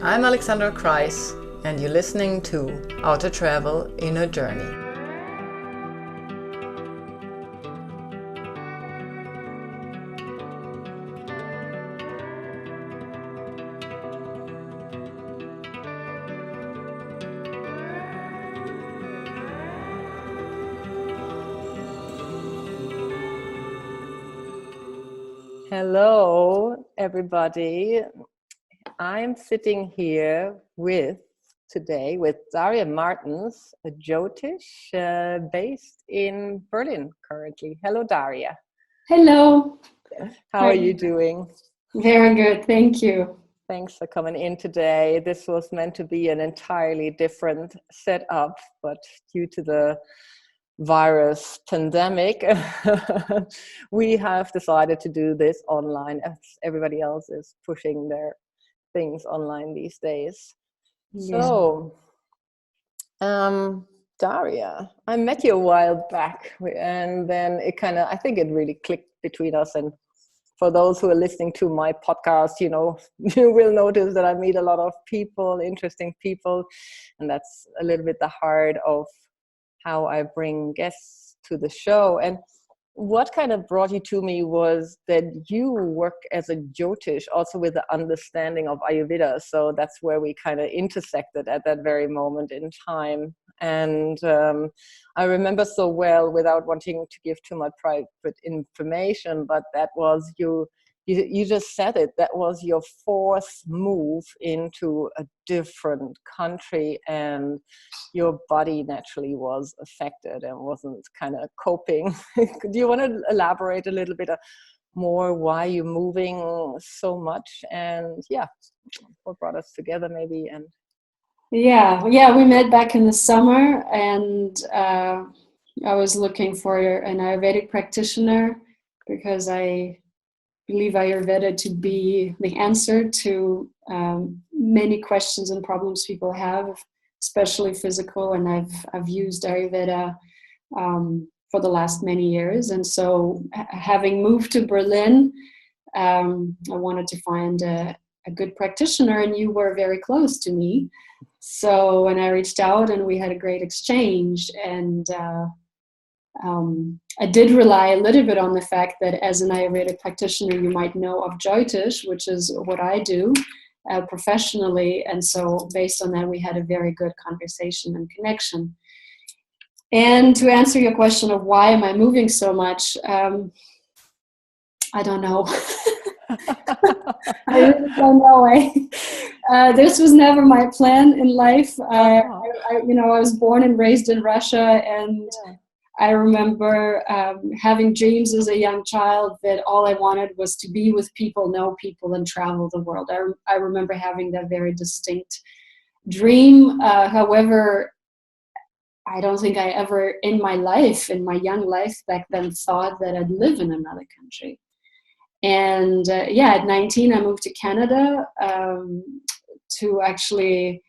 I'm Alexandra Kreis, and you're listening to How to Travel in a Journey. Hello, everybody. I'm sitting here today with Daria Martens, a Jyotish based in Berlin currently. Hello, Daria. Hello. How are you doing? Very good, thank you. Thanks for coming in today. This was meant to be an entirely different setup, but due to the virus pandemic, we have decided to do this online as everybody else is pushing their things online these days. Yeah. So, Daria, I met you a while back, and then I think it really clicked between us. And for those who are listening to my podcast, you will notice that I meet a lot of people, interesting people, and that's a little bit the heart of how I bring guests to the show. And what kind of brought you to me was that you work as a Jyotish, also with the understanding of Ayurveda. So that's where we kind of intersected at that very moment in time. And I remember so well, without wanting to give too much private information, but that was you just said it, that was your fourth move into a different country, and your body naturally was affected and wasn't kind of coping. Do you want to elaborate a little bit more why you're moving so much, and what brought us together maybe? And Yeah, we met back in the summer, and I was looking for an Ayurvedic practitioner because I believe Ayurveda to be the answer to many questions and problems people have, especially physical. And I've used Ayurveda for the last many years, and so having moved to Berlin, I wanted to find a good practitioner, and you were very close to me. So when I reached out, and we had a great exchange, and I did rely a little bit on the fact that as an Ayurvedic practitioner, you might know of Jyotish, which is what I do professionally. And so based on that, we had a very good conversation and connection. And to answer your question of why am I moving so much, I don't know. I really don't know. This was never my plan in life. I was born and raised in Russia, and I remember having dreams as a young child that all I wanted was to be with people, know people, and travel the world. I remember having that very distinct dream. However, I don't think I ever in my young life back then, thought that I'd live in another country. And at 19, I moved to Canada to actually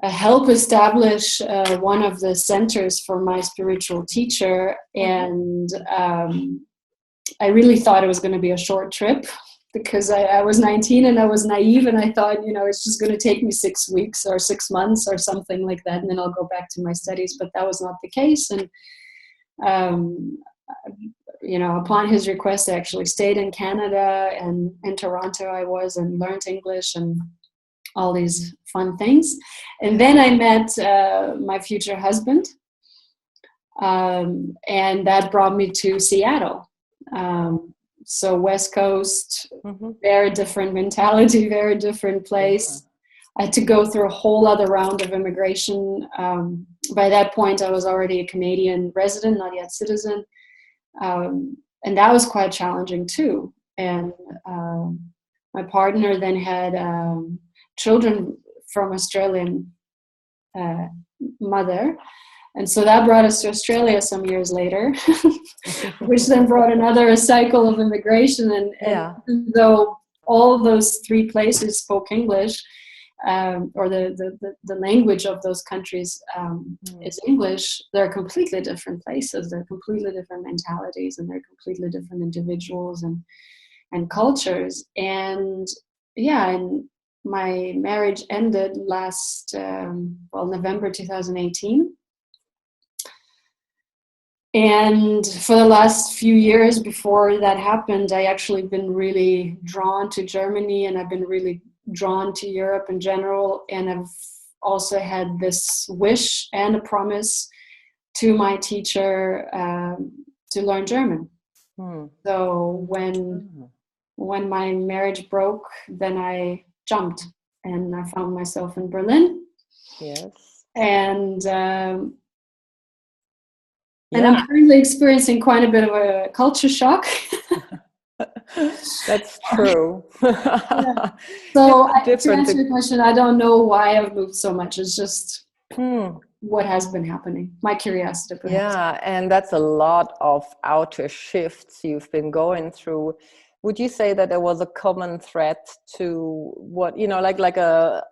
help establish one of the centers for my spiritual teacher. And I really thought it was going to be a short trip because I was 19 and I was naive, and I thought, it's just going to take me 6 weeks or 6 months or something like that, and then I'll go back to my studies. But that was not the case. And upon his request, I actually stayed in Canada, and in Toronto I was, and learned English and all these fun things. And then I met my future husband, and that brought me to Seattle. So West Coast, very different mentality, very different place. I had to go through a whole other round of immigration. By that point, I was already a Canadian resident, not yet citizen. And that was quite challenging too. And my partner then had children from Australian mother. And so that brought us to Australia some years later, which then brought another cycle of immigration. And though all those three places spoke English, or the language of those countries is English, they're completely different places, they're completely different mentalities, and they're completely different individuals and cultures. And my marriage ended last, November 2018. And for the last few years before that happened, I actually been really drawn to Germany, and I've been really drawn to Europe in general. And I've also had this wish and a promise to my teacher to learn German. So when my marriage broke, then I jumped and I found myself in Berlin. Yes. And I'm currently experiencing quite a bit of a culture shock. That's true. Yeah. So to answer your question, I don't know why I've moved so much. It's just what has been happening, my curiosity. Yeah, and that's a lot of outer shifts you've been going through. Would you say that there was a common thread to what, like a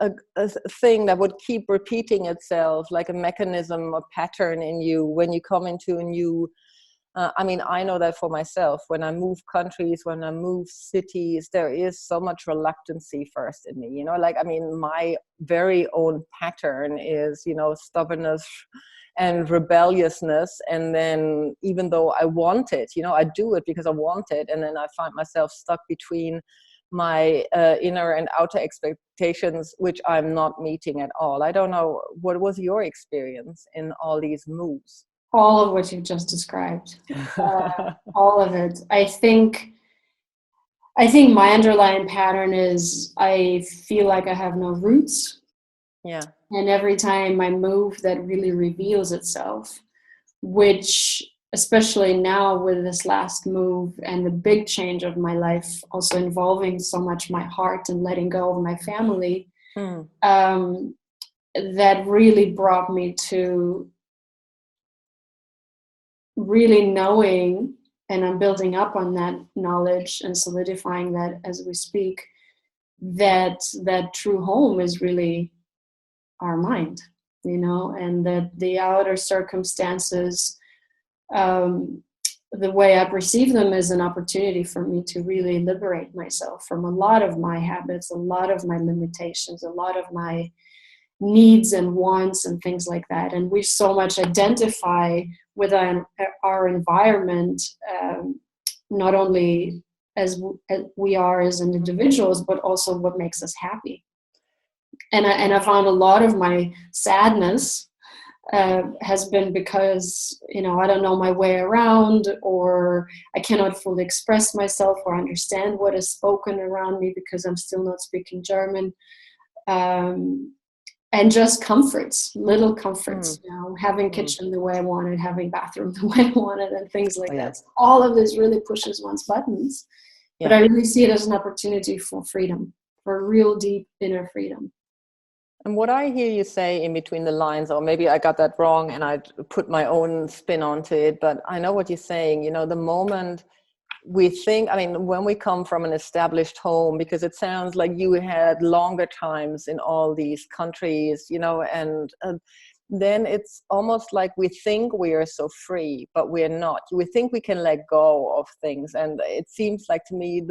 thing that would keep repeating itself, like a mechanism, a pattern in you when you come into a new, I know that for myself, when I move countries, when I move cities, there is so much reluctancy first in me, my very own pattern is, stubbornness and rebelliousness. And then even though I want it, I do it because I want it. And then I find myself stuck between my inner and outer expectations, which I'm not meeting at all. I don't know, what was your experience in all these moves? All of what you've just described, all of it. I think my underlying pattern is I feel like I have no roots. Yeah. And every time I move, that really reveals itself, which especially now with this last move and the big change of my life, also involving so much my heart and letting go of my family, that really brought me to really knowing, and I'm building up on that knowledge and solidifying that as we speak, that true home is really our mind, and that the outer circumstances, the way I perceive them, is an opportunity for me to really liberate myself from a lot of my habits, a lot of my limitations, a lot of my needs and wants and things like that. And we so much identify with our environment, not only as we are as individuals, but also what makes us happy. And I found a lot of my sadness has been because, I don't know my way around, or I cannot fully express myself or understand what is spoken around me because I'm still not speaking German. And just comforts, little comforts, having kitchen the way I wanted, having bathroom the way I wanted, and things like that. So all of this really pushes one's buttons. But I really see it as an opportunity for freedom, for real deep inner freedom. And what I hear you say in between the lines, or maybe I got that wrong and I put my own spin onto it, but I know what you're saying. The moment we think, when we come from an established home, because it sounds like you had longer times in all these countries, and then it's almost like we think we are so free, but we're not. We think we can let go of things. And it seems like to me,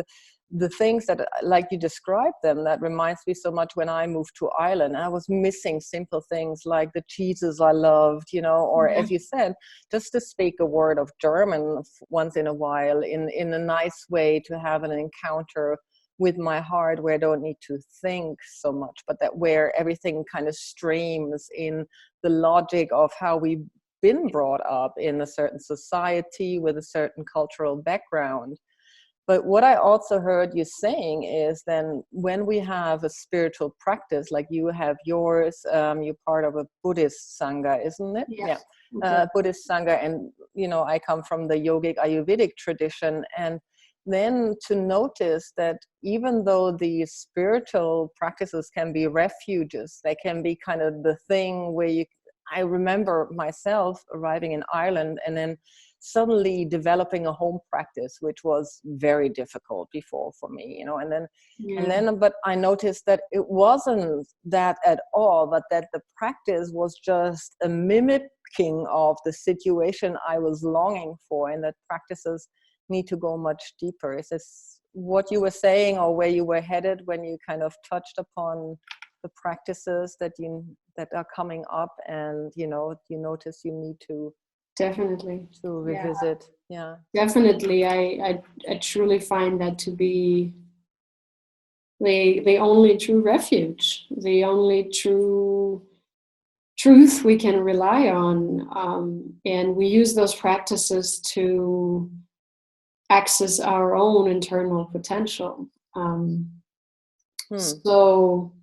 the things that, like you described them, that reminds me so much when I moved to Ireland. I was missing simple things like the cheeses I loved, or as you said, just to speak a word of German once in a while in a nice way, to have an encounter with my heart where I don't need to think so much, but that where everything kind of streams in the logic of how we've been brought up in a certain society with a certain cultural background. But what I also heard you saying is then when we have a spiritual practice, like you have yours, you're part of a Buddhist Sangha, isn't it? Yes. Yeah, Buddhist Sangha. And, I come from the yogic Ayurvedic tradition. And then to notice that even though these spiritual practices can be refuges, they can be kind of the thing where I remember myself arriving in Ireland and then suddenly developing a home practice, which was very difficult before for me, and then, but I noticed that it wasn't that at all, but that the practice was just a mimicking of the situation I was longing for, and that practices need to go much deeper. Is this what you were saying, or where you were headed when you kind of touched upon the practices that are coming up, and you notice you need to Definitely revisit? Yeah, definitely. I truly find that to be the only true refuge, the only true truth we can rely on, and we use those practices to access our own internal potential. So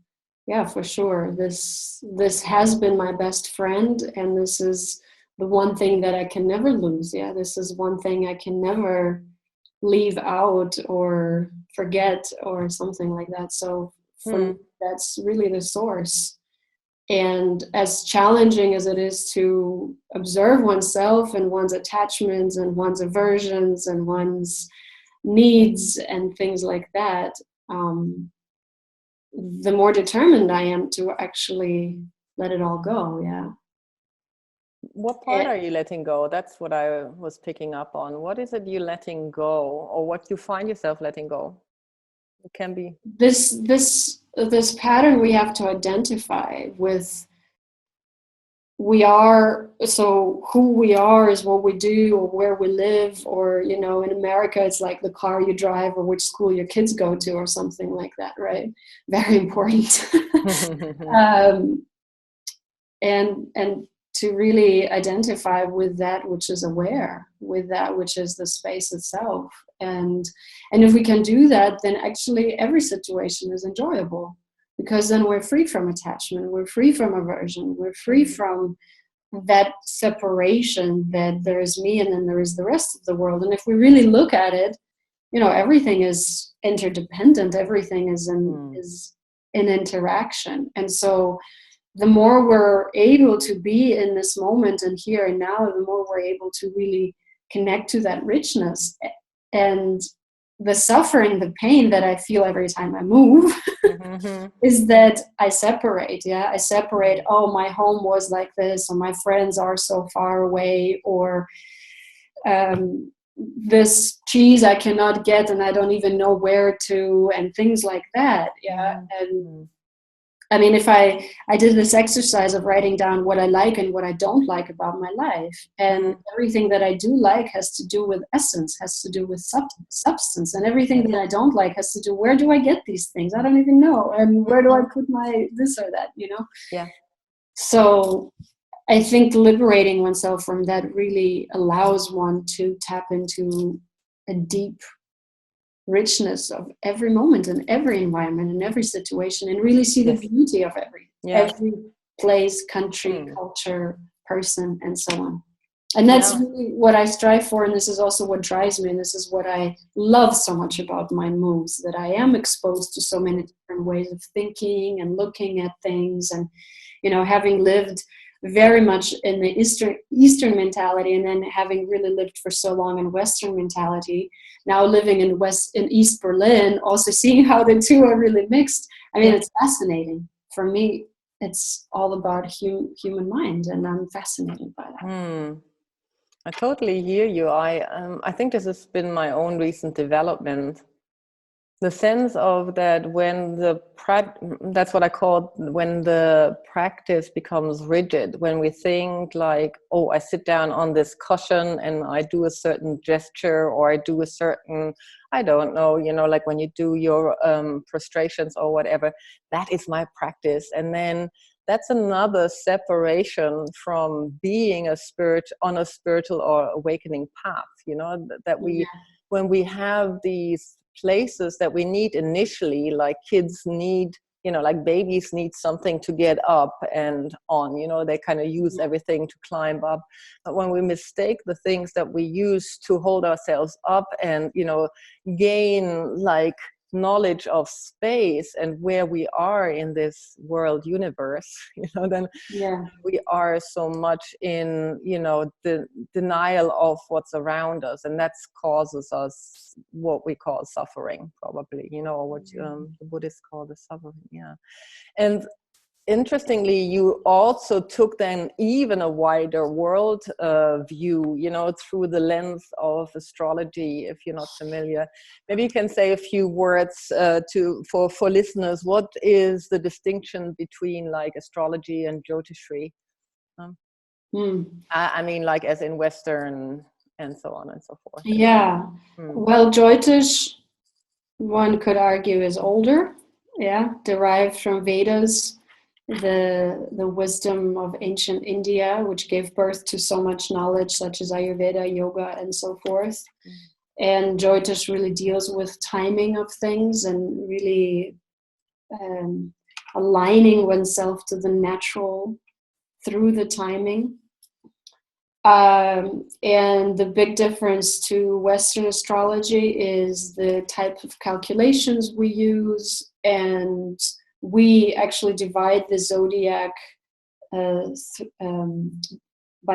yeah, for sure, this has been my best friend, and this is the one thing that I can never lose. Yeah, this is one thing I can never leave out or forget or something like that. So for me, that's really the source. And as challenging as it is to observe oneself and one's attachments and one's aversions and one's needs and things like that, the more determined I am to actually let it all go. Yeah. What part are you letting go? That's what I was picking up on. What is it you're letting go, or what you find yourself letting go? It can be this pattern we have to identify with. Who we are is what we do, or where we live, or in America it's like the car you drive, or which school your kids go to, or something like that, right? Very important. And to really identify with that which is aware, with that which is the space itself. And if we can do that, then actually every situation is enjoyable, because then we're free from attachment, we're free from aversion, we're free from that separation that there is me and then there is the rest of the world. And if we really look at it, everything is interdependent, everything is in interaction. And so the more we're able to be in this moment and here and now, the more we're able to really connect to that richness. And the suffering, the pain that I feel every time I move is that I separate. Yeah, I separate. Oh, my home was like this, or my friends are so far away, or this cheese I cannot get and I don't even know where to, and things like that. Yeah. And I mean, if I did this exercise of writing down what I like and what I don't like about my life, and everything that I do like has to do with essence, has to do with substance, and everything that I don't like has to do, where do I get these things? I don't even know. And where do I put my this or that, Yeah. So I think liberating oneself from that really allows one to tap into a deep richness of every moment and every environment and every situation, and really see the beauty of every place, country, culture, person, and so on. And that's really what I strive for, and this is also what drives me, and this is what I love so much about my moves, that I am exposed to so many different ways of thinking and looking at things. And having lived very much in the Eastern mentality, and then having really lived for so long in Western mentality, now living in East Berlin, also seeing how the two are really mixed. I mean, it's fascinating. For me, it's all about human mind, and I'm fascinated by that. I totally hear you. I think this has been my own recent development. The sense of that when that's what I call when the practice becomes rigid, when we think like, oh, I sit down on this cushion and I do a certain gesture, or I do a certain, I don't know, like when you do your prostrations or whatever, that is my practice. And then that's another separation from being on a spiritual or awakening path, that when we have these places that we need initially, like kids need, like babies need something to get up and on, they kind of use everything to climb up. But when we mistake the things that we use to hold ourselves up and, gain like knowledge of space and where we are in this world universe, then we are so much in, the denial of what's around us, and that causes us what we call suffering, probably, or what the Buddhists call the suffering. And interestingly, you also took then even a wider world view, you know, through the lens of astrology. If you're not familiar, maybe you can say a few words for listeners. What is the distinction between like astrology and Jyotishri? I mean, like as in Western and so on and so forth. Yeah. Well, Jyotish, one could argue, is older. Yeah, derived from Vedas, the wisdom of ancient India, which gave birth to so much knowledge such as Ayurveda, yoga, and so forth. And Jyotish really deals with timing of things and really aligning oneself to the natural through the timing. And the big difference to Western astrology is the type of calculations we use, and we actually divide the zodiac by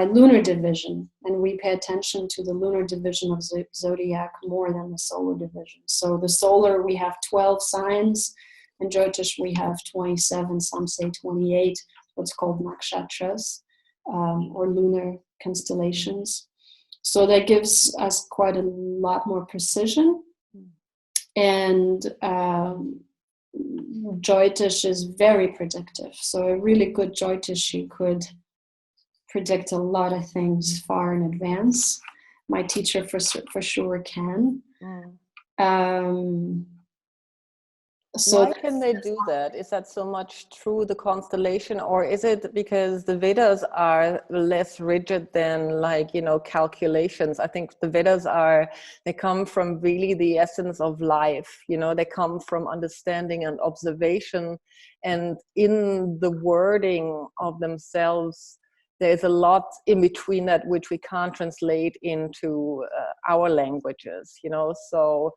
lunar division, and we pay attention to the lunar division of zodiac more than the solar division. So the solar, we have 12 signs, and Jyotish we have 27, some say 28, what's called nakshatras, or lunar constellations. So that gives us quite a lot more precision. And Jyotish is very predictive. So a really good Jyotishi could predict a lot of things far in advance. My teacher for sure can. So why can they do that? Is that so much through the constellation, or is it because the Vedas are less rigid than, like, you know, calculations? I think the Vedas they come from really the essence of life, you know, they come from understanding and observation, and in the wording of themselves, there's a lot in between that which we can't translate into our languages, you know. So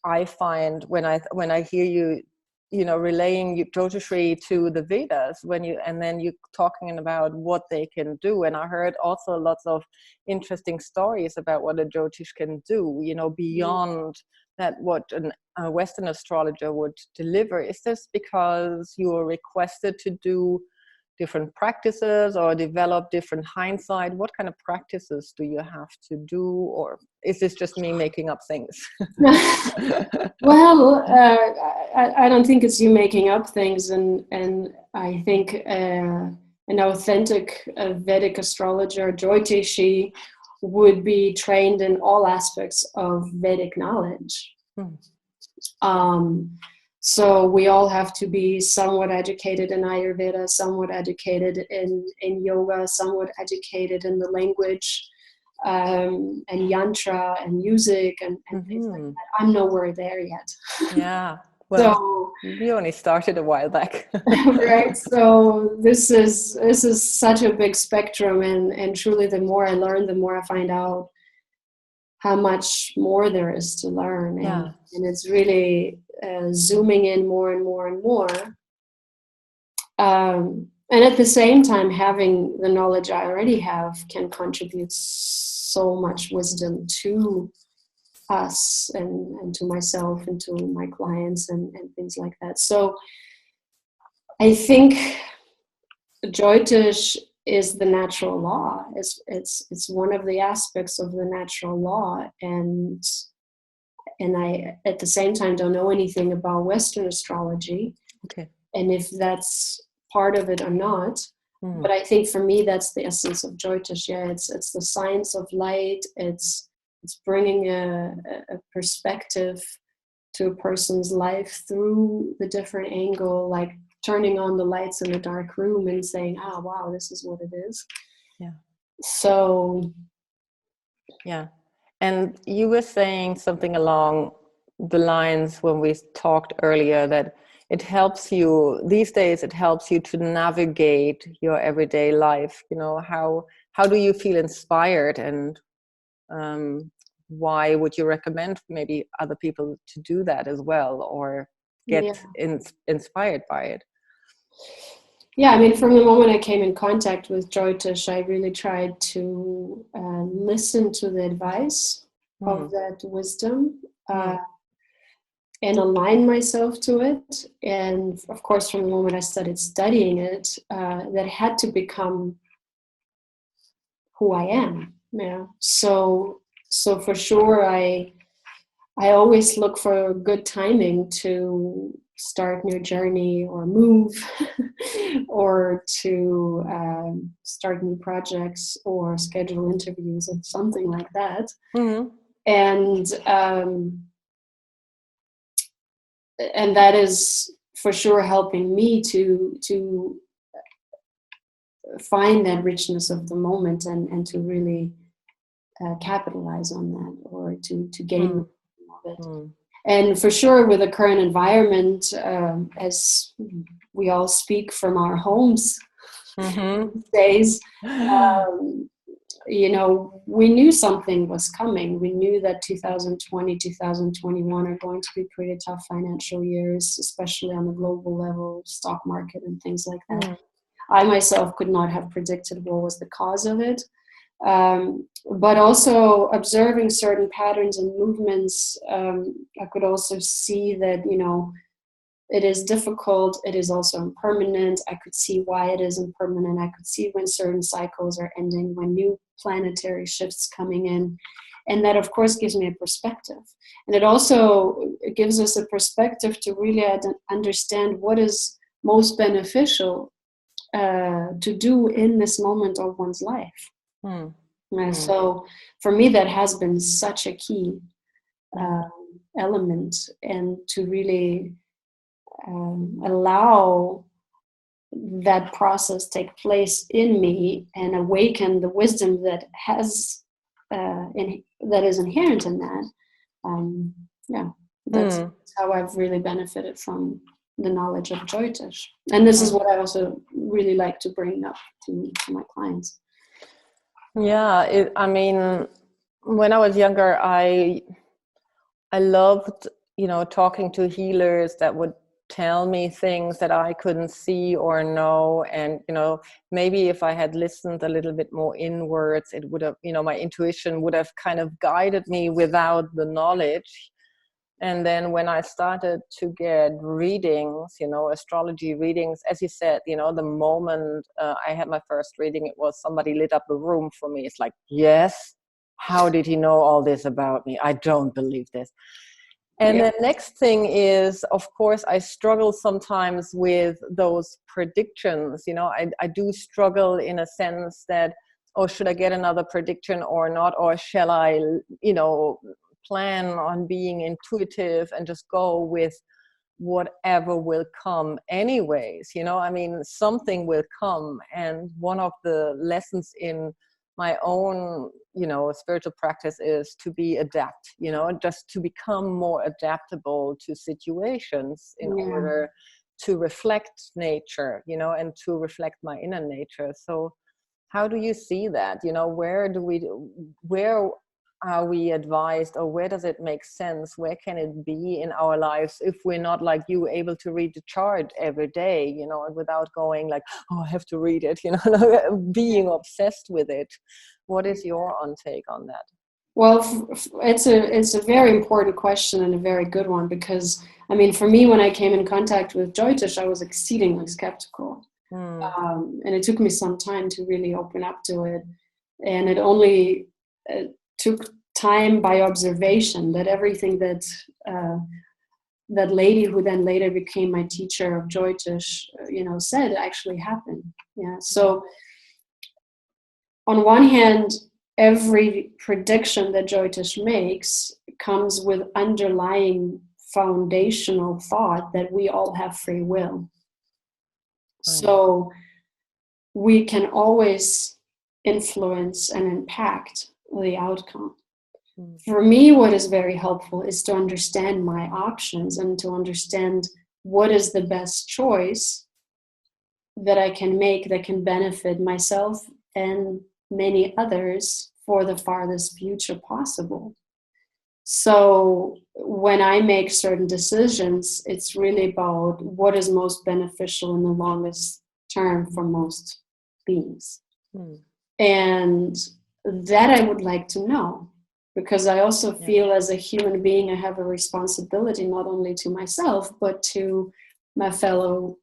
I find when I hear you, you know, relaying Jyotishri to the Vedas, and then you talking about what they can do, and I heard also lots of interesting stories about what a Jyotish can do, you know, beyond that what a Western astrologer would deliver. Is this because you are requested to do different practices or develop different hindsight? What kind of practices do you have to do, or is this just me making up things? Well, I don't think it's you making up things, and I think an authentic Vedic astrologer, Jyotishi, would be trained in all aspects of Vedic knowledge. So we all have to be somewhat educated in Ayurveda, somewhat educated in yoga, somewhat educated in the language, and yantra and music and things like that. I'm nowhere there yet. Yeah. Well, so, we only started a while back. Right. So this is such a big spectrum, and truly the more I learn, the more I find out how much more there is to learn. And it's really zooming in more and more and more. And at the same time, having the knowledge I already have can contribute so much wisdom to us and to myself and to my clients and things like that. So I think Jyotish is the natural law. It's one of the aspects of the natural law, and I at the same time don't know anything about Western astrology. Okay. And if that's part of it or not. But I think for me that's the essence of Jyotish. Yeah, it's the science of light. It's bringing a perspective to a person's life through the different angle, like turning on the lights in a dark room and saying, wow, this is what it is. Yeah. So. Yeah. And you were saying something along the lines when we talked earlier that it helps you these days, it helps you to navigate your everyday life. You know, how do you feel inspired, and why would you recommend maybe other people to do that as well, or get inspired by it? Yeah, I mean, from the moment I came in contact with Jyotish, I really tried to listen to the advice of that wisdom. and align myself to it. And of course, from the moment I started studying it, that had to become who I am. Yeah. So for sure, I always look for good timing to start new journey or move or to start new projects or schedule interviews or something like that. And that is for sure helping me to find that richness of the moment and to really capitalize on that, or to gain of it. And for sure, with the current environment, as we all speak from our homes these days, we knew something was coming. We knew that 2020, 2021 are going to be pretty tough financial years, especially on the global level, stock market and things like that. I myself could not have predicted what was the cause of it. But also observing certain patterns and movements, I could also see that, it is difficult. It is also impermanent. I could see why it is impermanent. I could see when certain cycles are ending, when new planetary shifts coming in. And that, of course, gives me a perspective. And it also gives us a perspective to really understand what is most beneficial to do in this moment of one's life. So for me, that has been such a key element, and to really allow that process take place in me and awaken the wisdom that has that is inherent in that. That's how I've really benefited from the knowledge of Jyotish, and this is what I also really like to bring up to my clients. Yeah, I mean, when I was younger, I loved, talking to healers that would tell me things that I couldn't see or know. And, maybe if I had listened a little bit more inwards, it would have, my intuition would have kind of guided me without the knowledge. And then when I started to get readings, astrology readings, as you said, the moment I had my first reading, it was somebody lit up a room for me. It's like, yes, how did he know all this about me? I don't believe this. And the next thing is, of course, I struggle sometimes with those predictions. I do struggle in a sense that, should I get another prediction or not? Or shall I, plan on being intuitive and just go with whatever will come anyways? Something will come. And one of the lessons in my own spiritual practice is to be just to become more adaptable to situations in order to reflect nature, and to reflect my inner nature. So how do you see that? Where are we advised, or where does it make sense? Where can it be in our lives if we're not like you, able to read the chart every day, and without going like, I have to read it, being obsessed with it? What is your take on that? Well, it's a very important question and a very good one, because for me, when I came in contact with Jyotish, I was exceedingly skeptical. And it took me some time to really open up to it. And it only took time by observation that everything that that lady who then later became my teacher of Jyotish, said actually happened. So on one hand, every prediction that Jyotish makes comes with underlying foundational thought that we all have free will. So we can always influence and impact the outcome. For me, what is very helpful is to understand my options and to understand what is the best choice that I can make that can benefit myself and many others for the farthest future possible. So when I make certain decisions, it's really about what is most beneficial in the longest term for most beings. And that I would like to know. because I also feel as a human being, I have a responsibility not only to myself, but to my fellow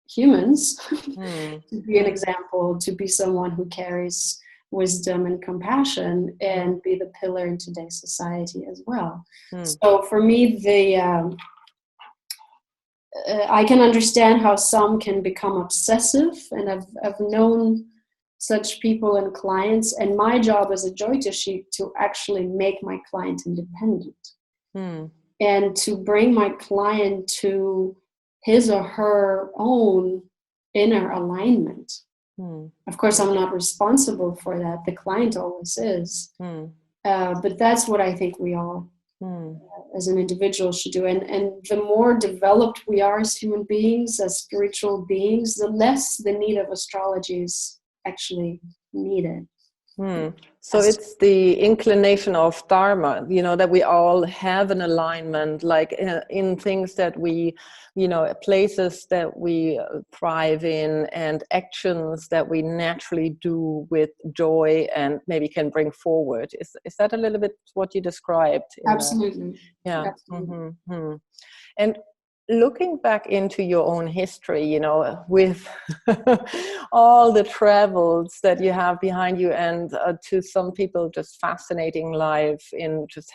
humans to be an example, to be someone who carries wisdom and compassion and be the pillar in today's society as well. So for me, I can understand how some can become obsessive, and I've known such people and clients, and my job as a Jyotishi to actually make my client independent and to bring my client to his or her own inner alignment. Of course, I'm not responsible for that. The client always is. But that's what I think we all, as an individual, should do. And the more developed we are as human beings, as spiritual beings, the less the need of astrology is actually needed. So it's the inclination of dharma, that we all have an alignment, like in things that we, places that we thrive in, and actions that we naturally do with joy and maybe can bring forward. Is that a little bit what you described? Absolutely. Yeah. Absolutely. And looking back into your own history, with all the travels that you have behind you, and to some people just fascinating life in just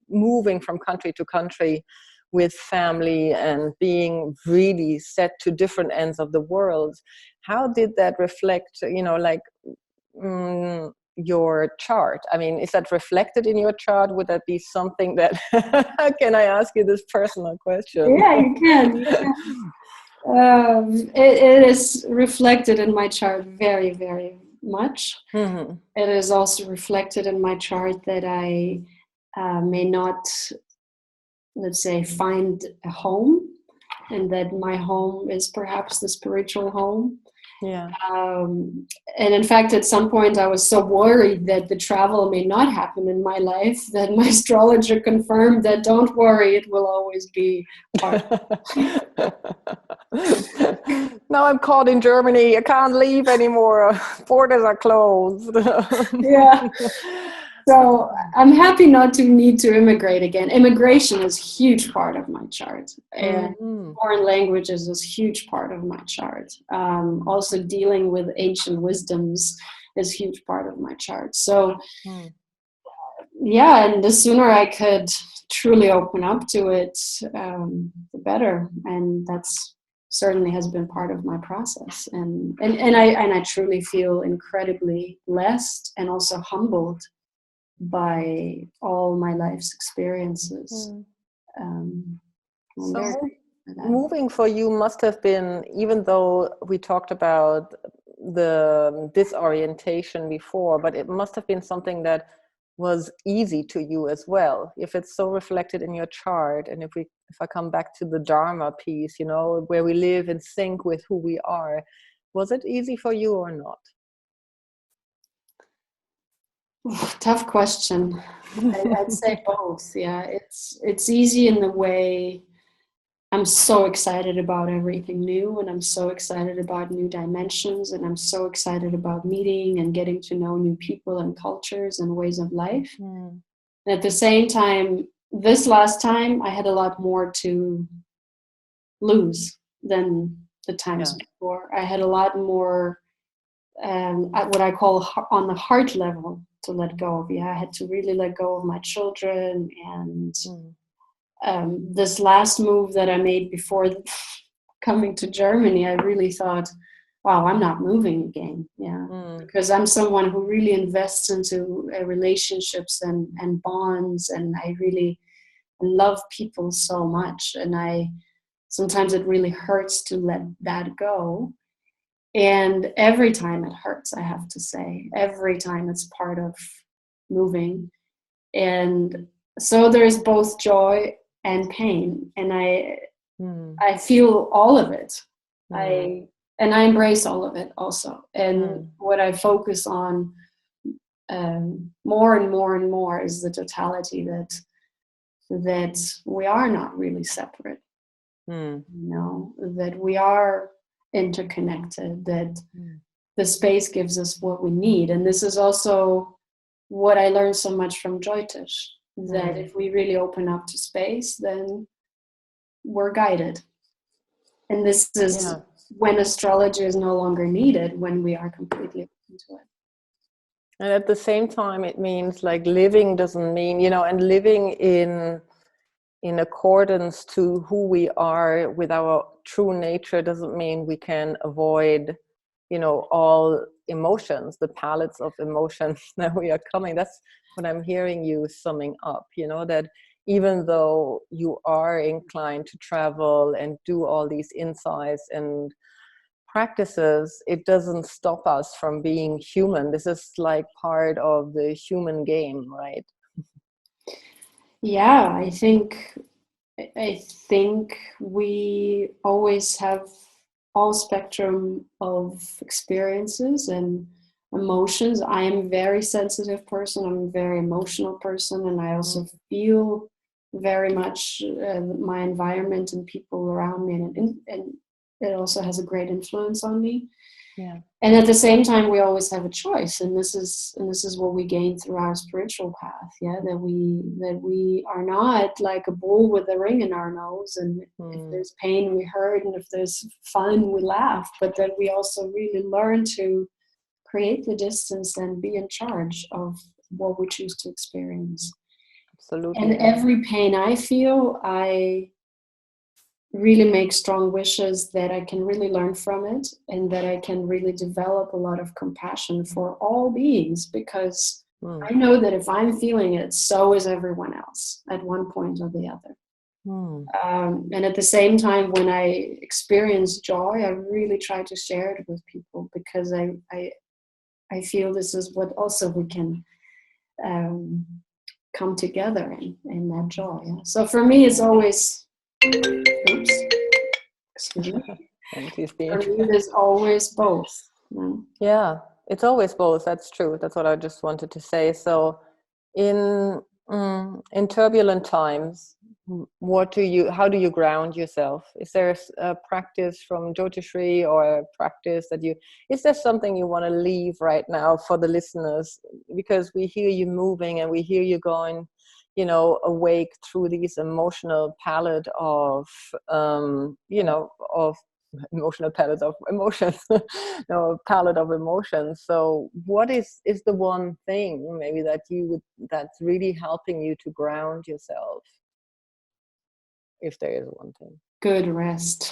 moving from country to country with family and being really set to different ends of the world, how did that reflect, your chart? I mean, is that reflected in your chart? Would that be something that can I ask you this personal question? Yeah, you can. It is reflected in my chart very, very much. It is also reflected in my chart that I may not, let's say, find a home, and that my home is perhaps the spiritual home. And in fact, at some point I was so worried that the travel may not happen in my life that my astrologer confirmed that don't worry, it will always be part. Now I'm caught in Germany, I can't leave anymore, borders are closed. Yeah. So I'm happy not to need to immigrate again. Immigration is a huge part of my chart, and foreign languages is a huge part of my chart. Also dealing with ancient wisdoms is a huge part of my chart. So yeah, and the sooner I could truly open up to it, the better. And that's certainly has been part of my process. And I truly feel incredibly blessed and also humbled by all my life's experiences. So moving for you must have been, even though we talked about the disorientation before, but it must have been something that was easy to you as well, if it's so reflected in your chart. And if I come back to the Dharma piece, where we live in sync with who we are, was it easy for you or not? Tough question. I'd say both. Yeah, it's easy in the way I'm so excited about everything new, and I'm so excited about new dimensions, and I'm so excited about meeting and getting to know new people and cultures and ways of life. And at the same time, this last time I had a lot more to lose than the times before. I had a lot more at what I call on the heart level to let go of. I had to really let go of my children, and this last move that I made before coming to Germany, I really thought, wow, I'm not moving again. Because I'm someone who really invests into relationships and bonds, and I really love people so much, and sometimes it really hurts to let that go. And every time it hurts, I have to say, every time it's part of moving. And so there's both joy and pain, and I feel all of it. I embrace all of it also. And what I focus on more and more and more is the totality that we are not really separate. That we are interconnected, that the space gives us what we need. And this is also what I learned so much from Jyotish, that if we really open up to space, then we're guided. And this is when astrology is no longer needed, when we are completely open to it. And at the same time, it means like living doesn't mean, and living in accordance to who we are with our true nature doesn't mean we can avoid, all emotions, the palettes of emotions that we are coming. That's what I'm hearing you summing up, that even though you are inclined to travel and do all these insights and practices, it doesn't stop us from being human. This is like part of the human game, right? Yeah, I think we always have all spectrum of experiences and emotions. I am a very sensitive person. I'm a very emotional person, and I also feel very much my environment and people around me, and it also has a great influence on me. Yeah. And at the same time, we always have a choice, and this is what we gain through our spiritual path. Yeah, that we are not like a bull with a ring in our nose, and if there's pain, we hurt, and if there's fun, we laugh. But that we also really learn to create the distance and be in charge of what we choose to experience. Absolutely. And every pain I feel, I really make strong wishes that I can really learn from it, and that I can really develop a lot of compassion for all beings, because I know that if I'm feeling it, so is everyone else at one point or the other. And at the same time, when I experience joy, I really try to share it with people, because I feel this is what also we can come together in that joy. Yeah? So for me, it's always... Oops. Excuse me. For me, there's always both. Yeah, it's always both. That's true. That's what I just wanted to say. So in turbulent times, how do you ground yourself? Is there a practice from Jyotishri, or a practice is there something you want to leave right now for the listeners? Because we hear you moving, and we hear you going, awake through these emotional palette of, of emotional palette of emotions, palette of emotions. So what is the one thing maybe that's really helping you to ground yourself? If there is one thing. Good rest.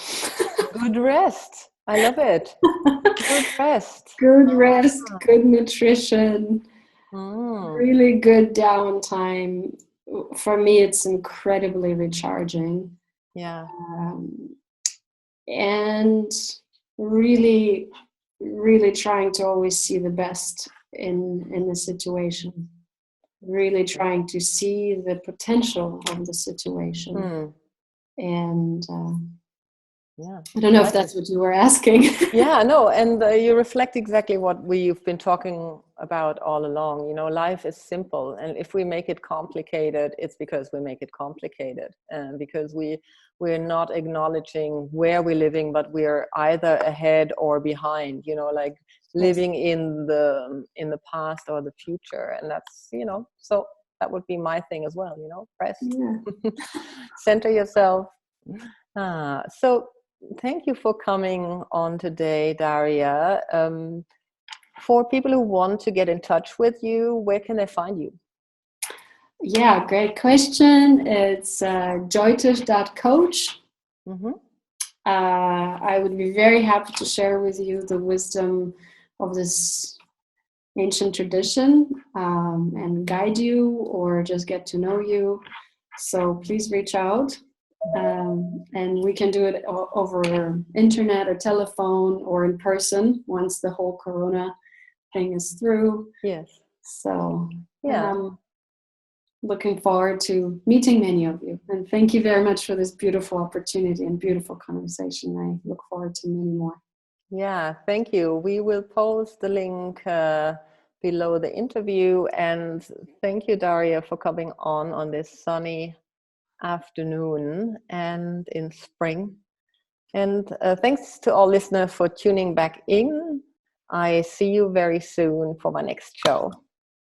Good rest. I love it. Good rest. Good rest, good nutrition, really good downtime. For me, it's incredibly recharging. Yeah. And really, really trying to always see the best in the situation. Really trying to see the potential of the situation. And I don't know if that's what you were asking. Yeah, no, and you reflect exactly what we've been talking about all along. Life is simple, and if we make it complicated, it's because we make it complicated, and because we're not acknowledging where we're living, but we're either ahead or behind. Like living in the past or the future, and that's so that would be my thing as well. Rest, center yourself. So thank you for coming on today, Daria. For people who want to get in touch with you, where can they find you? Yeah, great question. It's jyotish.coach. I would be very happy to share with you the wisdom of this ancient tradition and guide you, or just get to know you. So please reach out. And we can do it over internet or telephone or in person once the whole Corona thing is through. Yes. So I'm looking forward to meeting many of you. And thank you very much for this beautiful opportunity and beautiful conversation. I look forward to many more. Yeah, thank you. We will post the link below the interview. And thank you, Daria, for coming on this sunny afternoon and in spring. And thanks to all listeners for tuning back in. I see you very soon for my next show.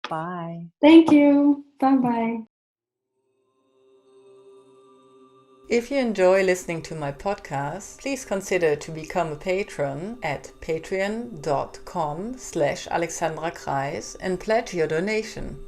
Bye. Thank you. Bye-bye. If you enjoy listening to my podcast, please consider to become a patron at patreon.com/Alexandra Kreis and pledge your donation.